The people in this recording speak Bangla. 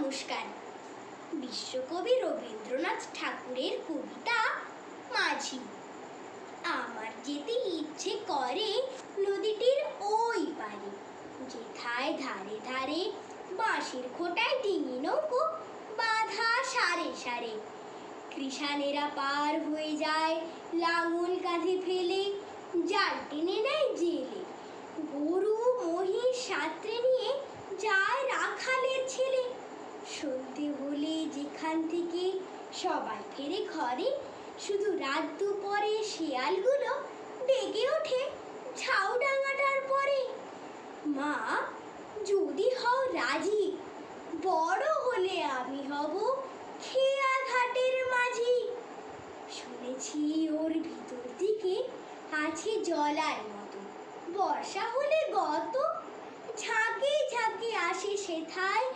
নমস্কার। বিশ্বকবি রবীন্দ্রনাথ ঠাকুরের কবিতা মাঝি। আমার যেতে ইচ্ছে করে নদীটির ওই পারে, যেথায় ধারে ধারে বাঁশের খোঁটায় ডিঙি নৌকো বাঁধা সারে সারে। কৃষানেরা পার হয়ে যায় লাঙল কাঁধে ফেলে, জাল টেনে নেয় জেলে। গরু মহিষ সাঁতরে নিয়ে যায় রাখালের ছেলে। সন্ধে হলে যেখান থেকে সবাই ফেরে ঘরে, শুধু রাত দুপুরে শেয়ালগুলো ডেকে ওঠে ঝাউডাঙাটার পরে। মা, যদি হও রাজি, বড় হলে আমি হব খেয়া ঘাটের মাঝি। শুনেছি ওর ভিতর দিকে আছে জলার মতো, বর্ষা হলে গত ঝাঁকে ঝাঁকে আসে সেথায়